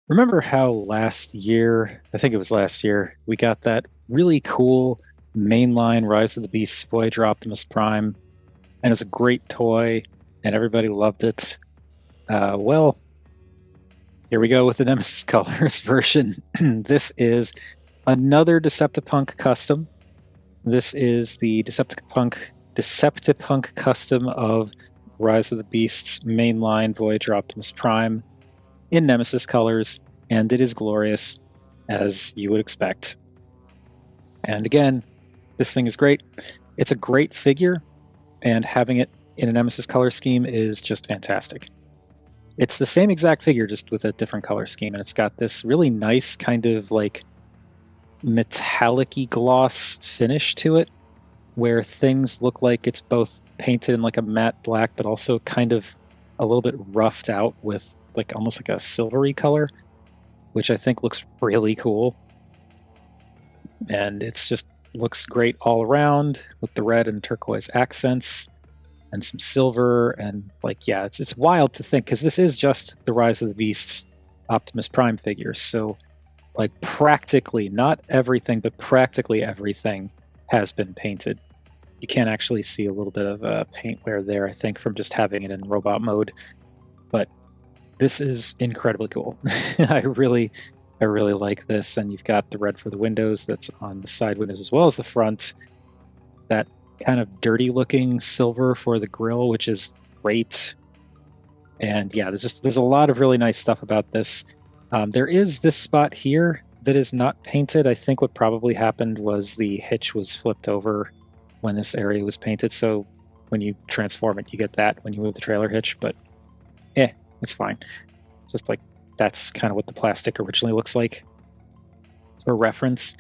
Remember how last year, I think it was last year, we got that really cool mainline Rise of the Beasts Voyager Optimus Prime, and it was a great toy, and everybody loved it. Well, here we go with the Nemesis Colors version. This is another Deceptipunk custom. This is the Deceptipunk custom of Rise of the Beasts mainline Voyager Optimus Prime in Nemesis colors, and it is glorious, as you would expect. And again, this thing is great. It's a great figure, and having it in a Nemesis color scheme is just fantastic. It's the same exact figure, just with a different color scheme, and it's got this really nice kind of like metallic-y gloss finish to it, where things look like it's both painted in like a matte black, but also kind of a little bit roughed out with like almost like a silvery color, which I think looks really cool. And it's just looks great all around with the red and turquoise accents and some silver. And like, yeah, it's wild to think, because this is just the Rise of the Beasts Optimus Prime figures. So like practically, not everything, but practically everything has been painted. You can actually see a little bit of paint wear there, I think, from just having it in robot mode. But this is incredibly cool. I really like this. And you've got the red for the windows that's on the side windows as well as the front. That kind of dirty looking silver for the grille, which is great. And yeah, there's a lot of really nice stuff about this. There is this spot here that is not painted. I think what probably happened was the hitch was flipped over when this area was painted. So when you transform it, you get that when you move the trailer hitch. But it's fine. It's just like that's kind of what the plastic originally looks like for reference.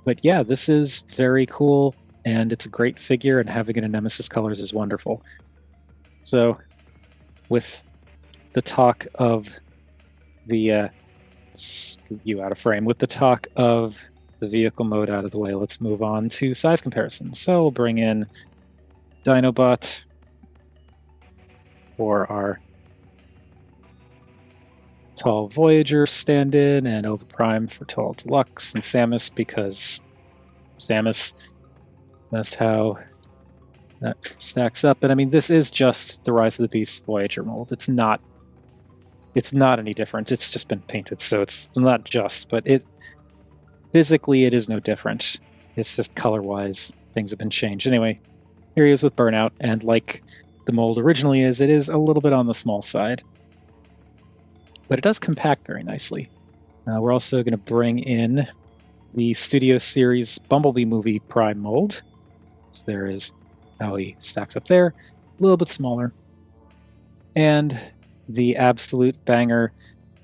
But yeah, this is very cool, and it's a great figure, and having it in Nemesis colors is wonderful. So with the talk of the you out of frame, with the talk of the vehicle mode out of the way, let's move on to size comparison. So we'll bring in Dinobot for our Tall Voyager stand-in, and Over Prime for Tall Deluxe, and Samus because Samus, that's how that stacks up. And I mean, this is just the Rise of the Beast Voyager mold. It's not any different. It's just been painted, so it's not just, but physically it is no different. It's just color-wise, things have been changed. Anyway, here he is with Burnout, and like the mold originally is, it is a little bit on the small side, but it does compact very nicely. We're also going to bring in the Studio Series Bumblebee movie Prime mold. So there is how he stacks up there, a little bit smaller. And the absolute banger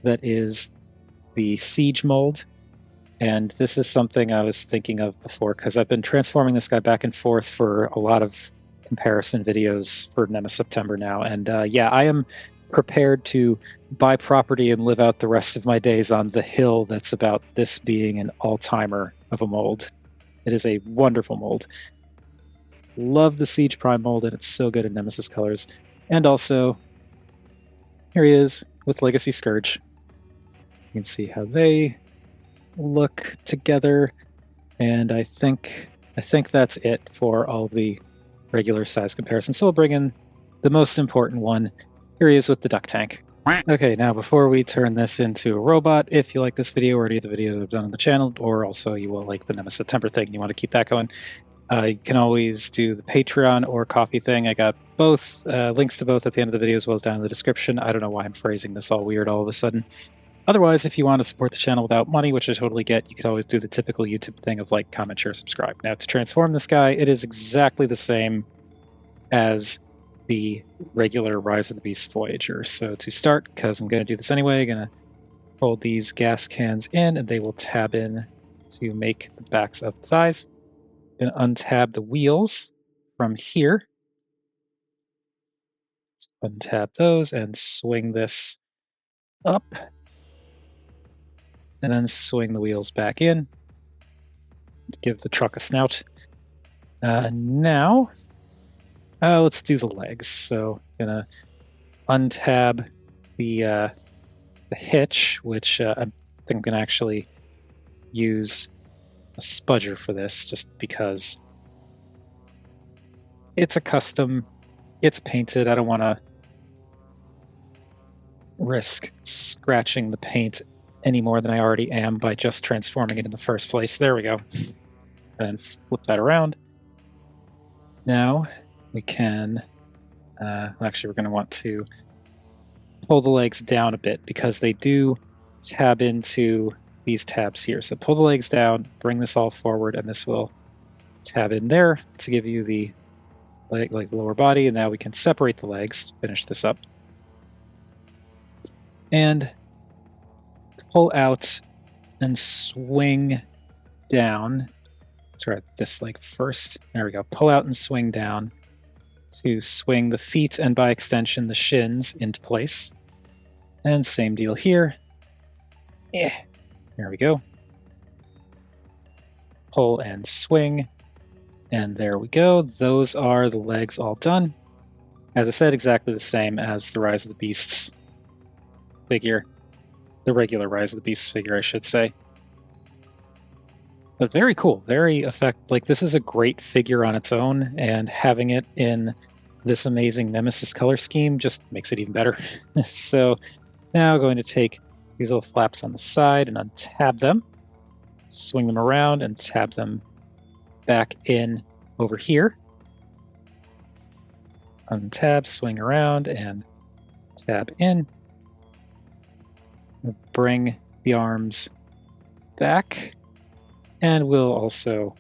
that is the Siege mold. And this is something I was thinking of before, because I've been transforming this guy back and forth for a lot of comparison videos for NemeSeptember now. And yeah, I am prepared to buy property and live out the rest of my days on the hill that's about this being an all-timer of a mold. It is a wonderful mold. Love the Siege Prime mold, and it's so good in Nemesis colors. And also, here he is with Legacy Scourge. You can see how they look together, and I think that's it for all the regular size comparisons. So we'll bring in the most important one. Here he is with the Duck Tank. Okay, now before we turn this into a robot, if you like this video or any of the videos I've done on the channel, or also you will like the NemeSeptember thing, you want to keep that going, you can always do the Patreon or Coffee thing. I got both links to both at the end of the video as well as down in the description. I don't know why I'm phrasing this all weird all of a sudden. Otherwise, if you want to support the channel without money, which I totally get, you could always do the typical YouTube thing of like, comment, share, subscribe. Now, to transform this guy, it is exactly the same as the regular Rise of the Beast Voyager. So to start, because I'm going to do this anyway, I'm going to hold these gas cans in, and they will tab in to make the backs of the thighs. I'm going to untab the wheels from here. Just untab those and swing this up. And then swing the wheels back in. Give the truck a snout. Now, let's do the legs. So I'm gonna untab the the hitch, which I think I'm going to actually use a spudger for this, just because it's a custom, it's painted. I don't want to risk scratching the paint any more than I already am by just transforming it in the first place. There we go. And flip that around. Now we can, actually we're going to want to pull the legs down a bit because they do tab into these tabs here. So pull the legs down, bring this all forward, and this will tab in there to give you the leg, like the lower body. And now we can separate the legs, finish this up, and pull out and swing down. Sorry, this leg first. There we go. Pull out and swing down to swing the feet and by extension the shins into place. And same deal here. Yeah. There we go. Pull and swing. And there we go. Those are the legs all done. As I said, exactly the same as the Rise of the Beasts figure. The regular Rise of the Beasts figure, I should say. But very cool. Very like this is a great figure on its own, and having it in this amazing Nemesis color scheme just makes it even better. So now going to take these little flaps on the side and untab them, swing them around and tab them back in over here. Untab, swing around and tab in. Bring the arms back, and we'll also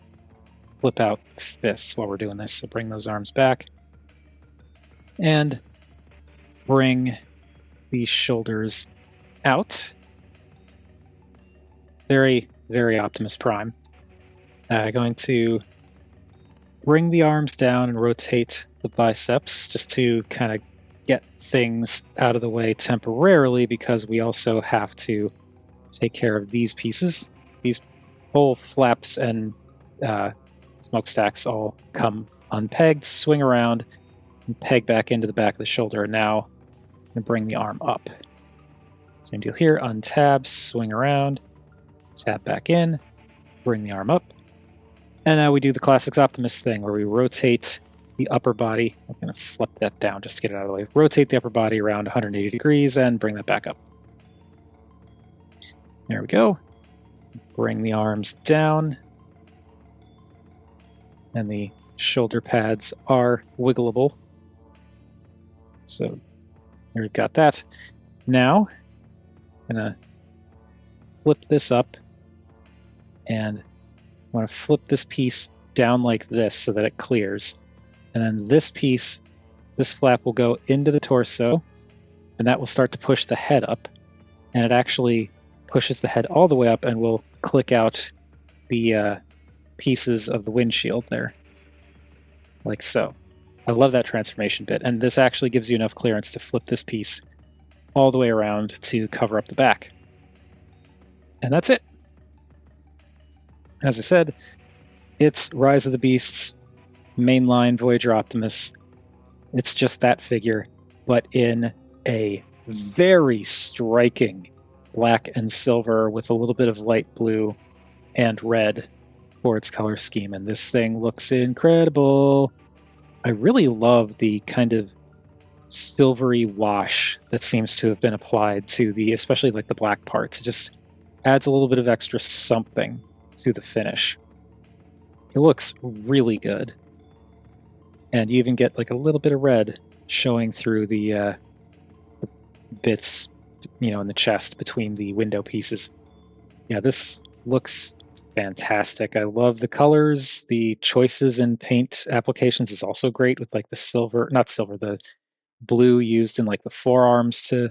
flip out fists while we're doing this. So bring those arms back and bring these shoulders out. Very, very Optimus Prime. Going to bring the arms down and rotate the biceps just to kind of get things out of the way temporarily, because we also have to take care of these pieces. These whole flaps and smokestacks all come unpegged, swing around, and peg back into the back of the shoulder. And now I'm going to bring the arm up. Same deal here. Untab, swing around, tap back in, bring the arm up. And now we do the classics Optimus thing where we rotate the upper body. I'm going to flip that down just to get it out of the way. Rotate the upper body around 180 degrees and bring that back up. There we go. Bring the arms down. And the shoulder pads are wiggleable. So here we've got that. Now I'm going to flip this up, and I want to flip this piece down like this so that it clears. And then this piece, this flap will go into the torso, and that will start to push the head up. And it actually pushes the head all the way up and will click out the pieces of the windshield there, like so. I love that transformation bit. And this actually gives you enough clearance to flip this piece all the way around to cover up the back. And that's it. As I said, it's Rise of the Beasts Mainline Voyager Optimus. It's just that figure, but in a very striking black and silver with a little bit of light blue and red for its color scheme. And this thing looks incredible. I really love the kind of silvery wash that seems to have been applied to the, especially like the black parts. It just adds a little bit of extra something to the finish. It looks really good. And you even get like a little bit of red showing through the bits, in the chest between the window pieces. Yeah, this looks fantastic. I love the colors. The choices in paint applications is also great with like the the blue used in like the forearms to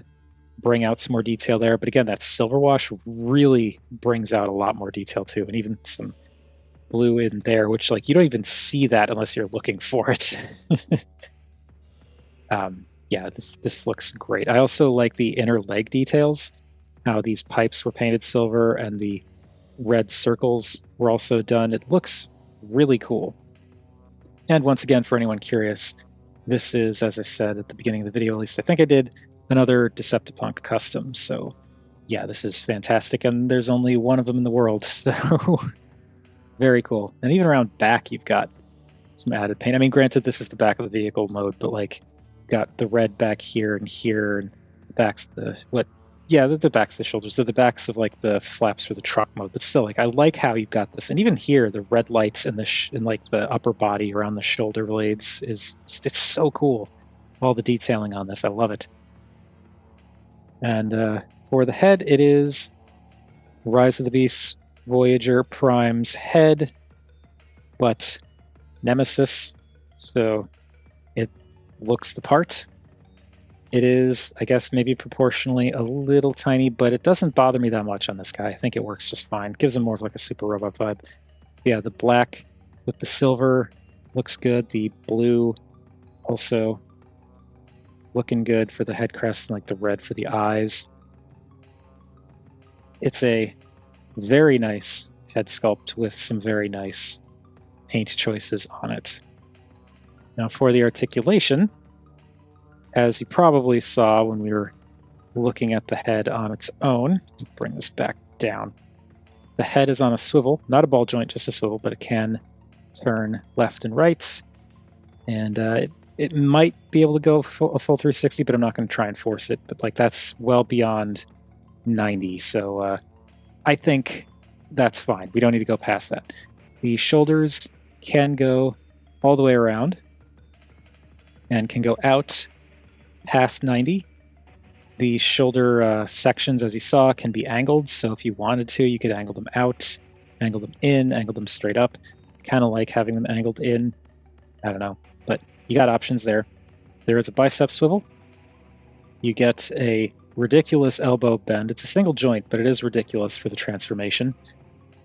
bring out some more detail there. But again, that silver wash really brings out a lot more detail too. And even some blue in there, which like you don't even see that unless you're looking for it. Yeah, this looks great. I also like the inner leg details, how these pipes were painted silver and the red circles were also done. It looks really cool. And once again, for anyone curious, this is, as I said at the beginning of the video, at least I think I did, another Deceptipunk custom. So yeah, this is fantastic, and there's only one of them in the world, so very cool. And even around back, you've got some added paint. I mean, granted, this is the back of the vehicle mode, but like, got the red back here, and the backs the backs of the shoulders. They're the backs of like the flaps for the truck mode, but still, like, I like how you've got this. And even here, the red lights in like the upper body around the shoulder blades it's so cool. All the detailing on this, I love it. And for the head, it is Rise of the Beasts Voyager Prime's head, but Nemesis, so it looks the part. It is, I guess, maybe proportionally a little tiny, but it doesn't bother me that much on this guy. I think it works just fine. Gives him more of like a super robot vibe. Yeah, the black with the silver looks good. The blue also looking good for the head crest, and like the red for the eyes. It's a very nice head sculpt with some very nice paint choices on it. Now for the articulation, as you probably saw when we were looking at the head on its own, bring this back down. The head is on a swivel, not a ball joint, just a swivel, but it can turn left and right. And it might be able to go a full 360, but I'm not going to try and force it. But like, that's well beyond 90, so I think that's fine. We don't need to go past that. The shoulders can go all the way around and can go out past 90. The shoulder sections, as you saw, can be angled, so if you wanted to, you could angle them out, angle them in, angle them straight up. Kind of like having them angled in. I don't know, but you got options there. There is a bicep swivel. You get a ridiculous elbow bend. It's a single joint, but it is ridiculous for the transformation.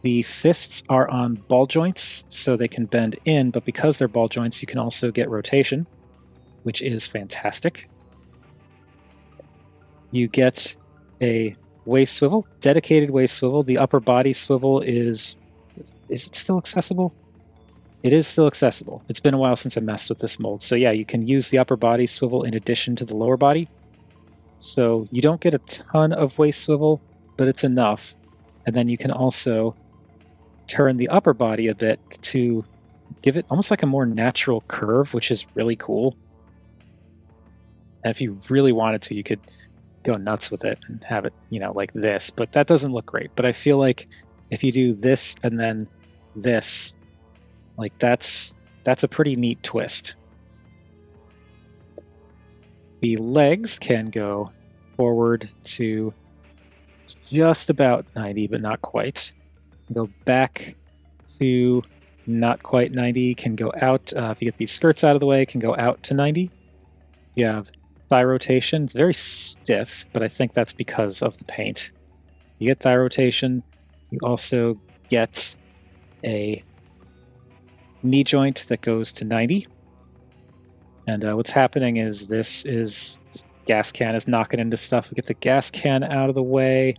The fists are on ball joints, so they can bend in, but because they're ball joints, you can also get rotation, which is fantastic. You get a waist swivel, dedicated waist swivel. The upper body swivel is it still accessible? It is still accessible. It's been a while since I messed with this mold. So yeah, you can use the upper body swivel in addition to the lower body. So you don't get a ton of waist swivel, but it's enough. And then you can also turn the upper body a bit to give it almost like a more natural curve, which is really cool. And if you really wanted to, you could go nuts with it and have it, like this, but that doesn't look great. But I feel like if you do this and then this, like that's a pretty neat twist. The legs can go forward to just about 90, but not quite. Go back to not quite 90, can go out, if you get these skirts out of the way, can go out to 90. You have thigh rotation. It's very stiff, but I think that's because of the paint. You get thigh rotation. You also get a knee joint that goes to 90. And what's happening is this gas can is knocking into stuff. We get the gas can out of the way,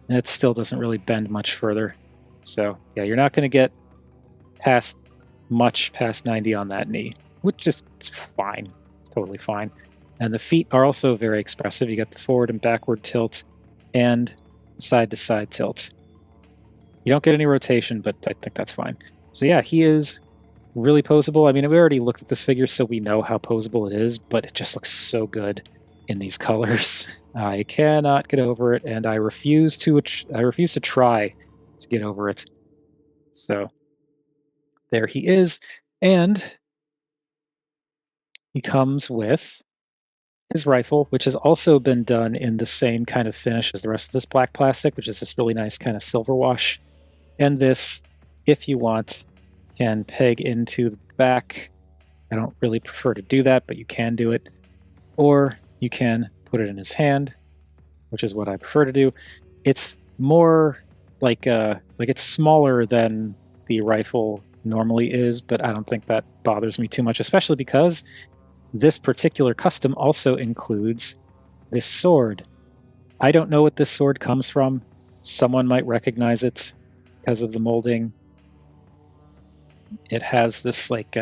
and it still doesn't really bend much further. So yeah, you're not going to get past 90 on that knee, which is fine. It's totally fine. And the feet are also very expressive. You got the forward and backward tilt and side-to-side tilt. You don't get any rotation, but I think that's fine. So yeah, he is really posable. I mean, we already looked at this figure, so we know how posable it is, but it just looks so good in these colors. I cannot get over it, and I refuse to try to get over it. So there he is, and he comes with his rifle, which has also been done in the same kind of finish as the rest of this black plastic, which is this really nice kind of silver wash. And this, if you want, can peg into the back. I don't really prefer to do that, but you can do it. Or you can put it in his hand, which is what I prefer to do. It's more like it's smaller than the rifle normally is, but I don't think that bothers me too much, especially because this particular custom also includes this sword. I don't know what this sword comes from. Someone might recognize it because of the molding. It has this like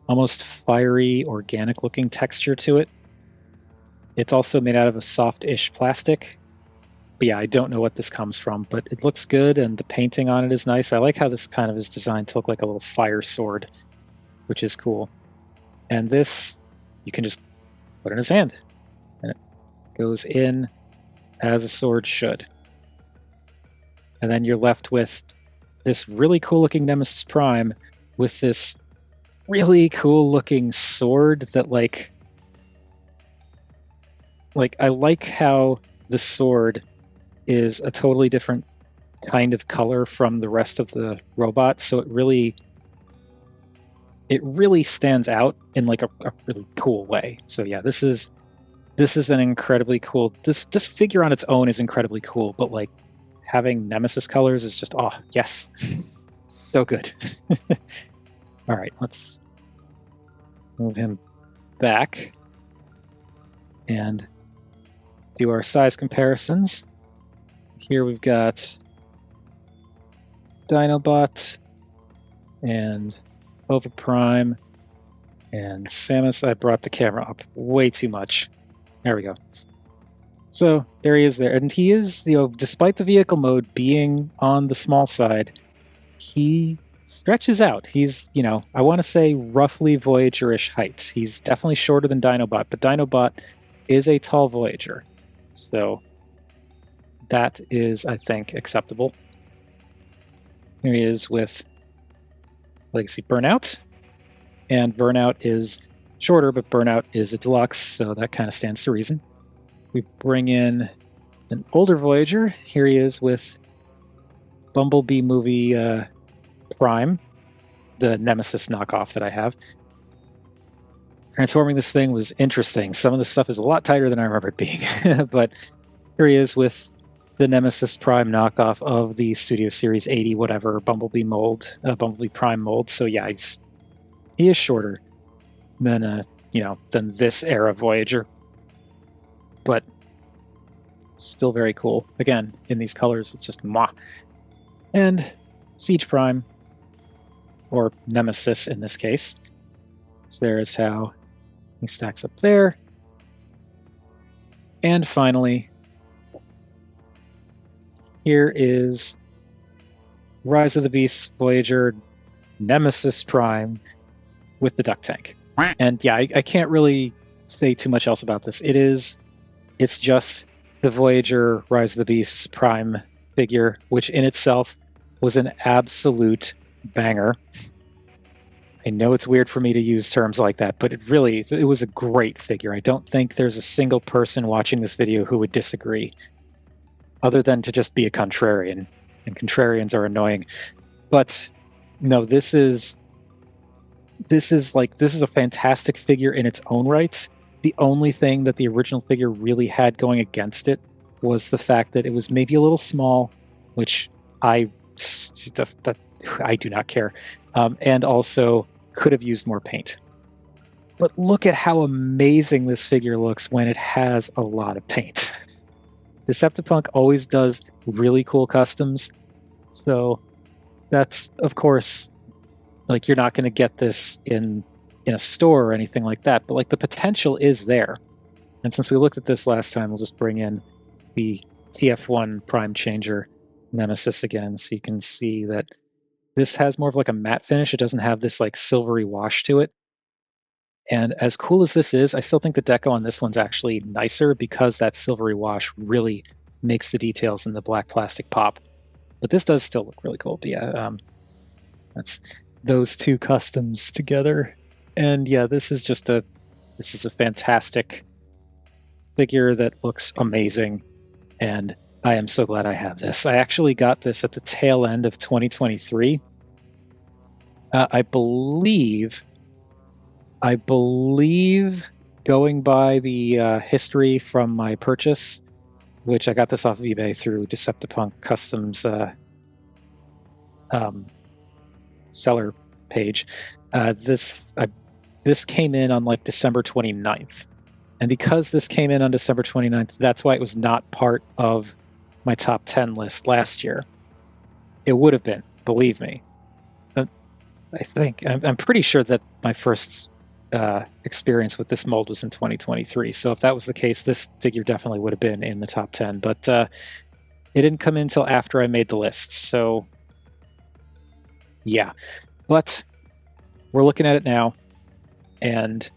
almost fiery, organic looking texture to it. It's also made out of a soft-ish plastic. But yeah, I don't know what this comes from, but it looks good, and the painting on it is nice. I like how this kind of is designed to look like a little fire sword, which is cool. And this, you can just put in his hand, and it goes in as a sword should. And then you're left with this really cool-looking Nemesis Prime with this really cool-looking sword that, like I like how the sword is a totally different kind of color from the rest of the robot, so it really stands out in like a really cool way. So yeah, this is an incredibly cool, this figure on its own is incredibly cool, but like having Nemesis colors is just, oh yes, so good. All right, let's move him back and do our size comparisons. Here we've got Dinobot and Over Prime and Samus. I brought the camera up way too much. There we go. So there he is there. And he is, despite the vehicle mode being on the small side, he stretches out. He's, I want to say roughly Voyager-ish heights. He's definitely shorter than Dinobot, but Dinobot is a tall Voyager. So that is, I think, acceptable. Here he is with Legacy Burnout. And Burnout is shorter, but Burnout is a deluxe, so that kind of stands to reason. We bring in an older Voyager. Here he is with Bumblebee movie Prime, the Nemesis knockoff that I have. Transforming this thing was interesting. Some of the stuff is a lot tighter than I remember it being. But here he is with the Nemesis Prime knockoff of the Studio Series 80 whatever Bumblebee Prime mold. So yeah, he is shorter than than this era Voyager, but still very cool. Again, in these colors, it's just mwah. And Siege Prime, or Nemesis in this case. So there's how he stacks up there. And finally, here is Rise of the Beasts Voyager Nemesis Prime with the duck tank. And yeah, I can't really say too much else about this. It's just the Voyager Rise of the Beasts Prime figure, which in itself was an absolute banger. I know it's weird for me to use terms like that, but it was a great figure. I don't think there's a single person watching this video who would disagree, other than to just be a contrarian, and contrarians are annoying. But no, this is a fantastic figure in its own right. The only thing that the original figure really had going against it was the fact that it was maybe a little small, which I do not care, and also could have used more paint. But look at how amazing this figure looks when it has a lot of paint. Deceptipunk always does really cool customs, so that's, of course, like, you're not going to get this in a store or anything like that, but like the potential is there. And since we looked at this last time, we'll just bring in the TF1 Prime Changer Nemesis again, so you can see that this has more of like a matte finish. It doesn't have this like silvery wash to it. And as cool as this is, I still think the deco on this one's actually nicer because that silvery wash really makes the details in the black plastic pop. But this does still look really cool. But yeah, that's those two customs together. And yeah, this is a fantastic figure that looks amazing. And I am so glad I have this. I actually got this at the tail end of 2023. I believe, going by the history from my purchase, which I got this off of eBay through Deceptipunk Customs seller page. This came in on like December 29th. And because this came in on December 29th, that's why it was not part of my top 10 list last year. It would have been, believe me. I'm pretty sure that my first experience with this mold was in 2023. So if that was the case, this figure definitely would have been in the top 10. But It didn't come in until after I made the list, so yeah. But we're looking at it now, and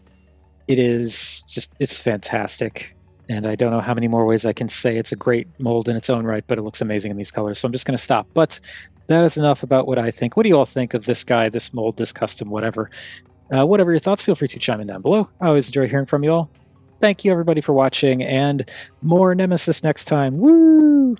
it's fantastic. And I don't know how many more ways I can say it's a great mold in its own right, but it looks amazing in these colors. So I'm just going to stop. But that is enough about what I think. What do you all think of this guy, this mold, this custom, whatever? Whatever your thoughts, feel free to chime in down below. I always enjoy hearing from you all. Thank you, everybody, for watching, and more Nemesis next time. Woo!